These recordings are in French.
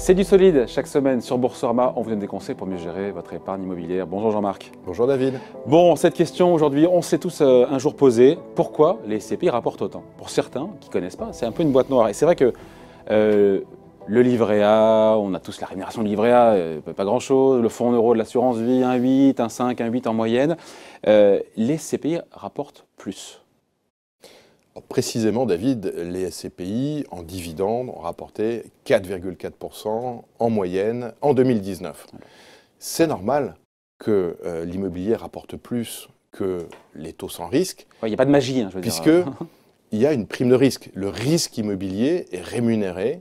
C'est du solide, chaque semaine sur Boursorama, on vous donne des conseils pour mieux gérer votre épargne immobilière. Bonjour Jean-Marc. Bonjour David. Bon, cette question aujourd'hui, on s'est tous un jour posé, pourquoi les SCPI rapportent autant? Pour certains qui ne connaissent pas, c'est un peu une boîte noire. Et c'est vrai que le livret A, on a tous la rémunération du livret A, pas grand-chose, le fonds en euros de l'assurance vie, 1,8, 1,5, 1,8 en moyenne. Les SCPI rapportent plus. Alors, précisément, David, les SCPI en dividendes ont rapporté 4,4% en moyenne en 2019. C'est normal que l'immobilier rapporte plus que les taux sans risque. Il n'y a pas de magie, hein, je veux dire. Puisqu'il y a une prime de risque. Le risque immobilier est rémunéré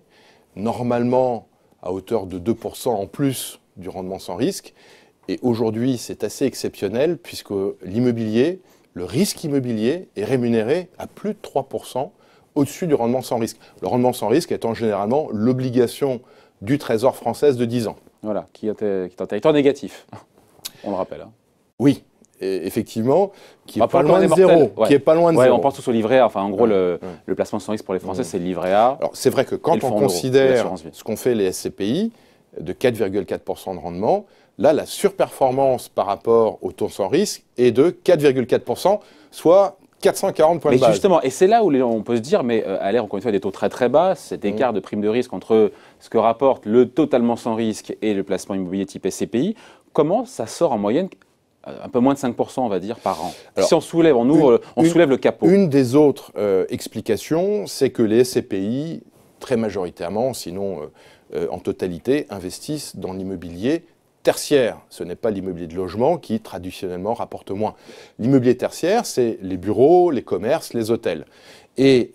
normalement à hauteur de 2% en plus du rendement sans risque. Et aujourd'hui, c'est assez exceptionnel puisque l'immobilier, le risque immobilier est rémunéré à plus de 3% au-dessus du rendement sans risque. Le rendement sans risque étant généralement l'obligation du Trésor française de 10 ans. Voilà, qui est en territoire négatif, on le rappelle. Hein. Oui, et effectivement, qui n'est pas loin de zéro. Ouais. Qui est pas loin de zéro. On pense tous au livret A. Enfin, en gros, le placement sans risque pour les Français, c'est le livret A. Alors, c'est vrai que quand on considère ce qu'ont fait les SCPI, de 4,4% de rendement, là, la surperformance par rapport au taux sans risque est de 4,4%, soit 440 points de base. Mais justement, et c'est là où on peut se dire, mais à l'ère, encore une fois, des taux très très bas, cet écart de prime de risque entre ce que rapporte le totalement sans risque et le placement immobilier type SCPI, comment ça sort en moyenne un peu moins de 5%, on va dire, par an? Alors, si on soulève, on soulève le capot. Une des autres explications, c'est que les SCPI, très majoritairement, sinon en totalité, investissent dans l'immobilier tertiaire. Ce n'est pas l'immobilier de logement qui, traditionnellement, rapporte moins. L'immobilier tertiaire, c'est les bureaux, les commerces, les hôtels. Et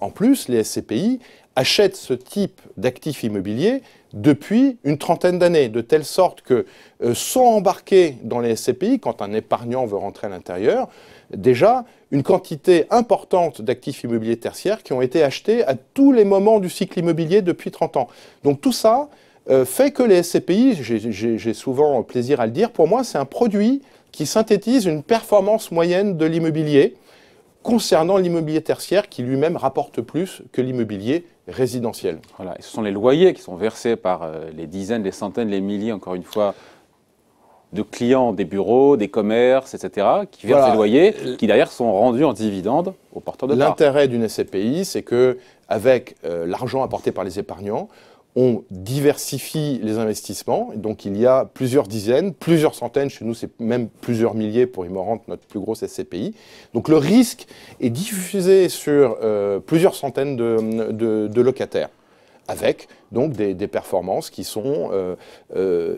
en plus, les SCPI achètent ce type d'actifs immobiliers depuis une trentaine d'années, de telle sorte que sont embarqués dans les SCPI, quand un épargnant veut rentrer à l'intérieur, déjà une quantité importante d'actifs immobiliers tertiaires qui ont été achetés à tous les moments du cycle immobilier depuis 30 ans. Donc tout ça fait que les SCPI, j'ai souvent plaisir à le dire, pour moi c'est un produit qui synthétise une performance moyenne de l'immobilier concernant l'immobilier tertiaire qui lui-même rapporte plus que l'immobilier résidentiel. Voilà, et ce sont les loyers qui sont versés par les dizaines, les centaines, les milliers, encore une fois, de clients des bureaux, des commerces, etc., qui versent des loyers, qui derrière sont rendus en dividendes aux porteurs de parts. L'intérêt d'une SCPI, c'est qu'avec l'argent apporté par les épargnants, on diversifie les investissements. Donc il y a plusieurs dizaines, plusieurs centaines, chez nous c'est même plusieurs milliers pour Immorente, notre plus grosse SCPI. Donc le risque est diffusé sur plusieurs centaines de locataires, avec donc des performances qui sont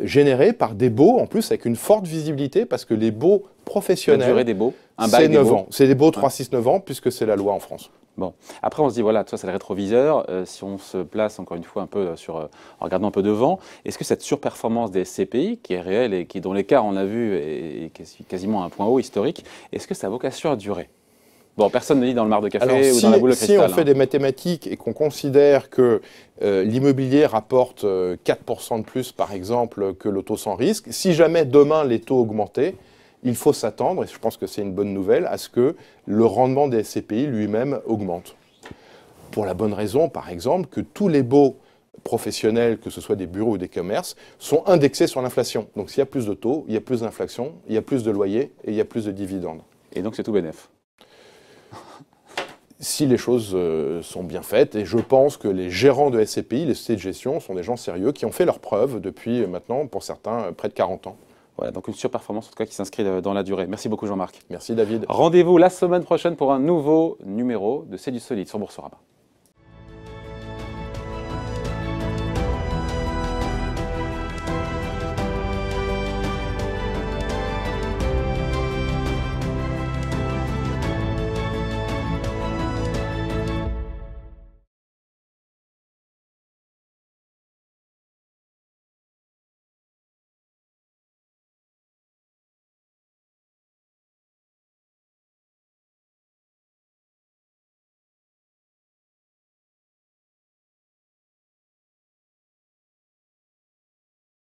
générées par des baux, en plus avec une forte visibilité, parce que les baux professionnels, la durée des baux, c'est 9 ans. C'est des baux 3-6-9 ans, puisque c'est la loi en France. Bon, après on se dit, voilà, tout ça c'est le rétroviseur, si on se place encore une fois un peu en regardant un peu devant, est-ce que cette surperformance des SCPI, qui est réelle et dont l'écart on a vu est quasiment à un point haut historique, est-ce que ça a vocation à durer? Bon, personne ne lit dans le mar de café ou dans la boule de cristal. Si on fait des mathématiques et qu'on considère que l'immobilier rapporte 4% de plus, par exemple, que le taux sans risque, si jamais demain les taux augmentaient, il faut s'attendre, et je pense que c'est une bonne nouvelle, à ce que le rendement des SCPI lui-même augmente. Pour la bonne raison, par exemple, que tous les baux professionnels, que ce soit des bureaux ou des commerces, sont indexés sur l'inflation. Donc s'il y a plus de taux, il y a plus d'inflation, il y a plus de loyers et il y a plus de dividendes. Et donc c'est tout bénef. Si les choses sont bien faites, et je pense que les gérants de SCPI, les sociétés de gestion, sont des gens sérieux qui ont fait leurs preuves depuis maintenant, pour certains, près de 40 ans. Voilà, donc une surperformance en tout cas qui s'inscrit dans la durée. Merci beaucoup Jean-Marc. Merci David. Rendez-vous la semaine prochaine pour un nouveau numéro de C'est du solide sur Boursorama.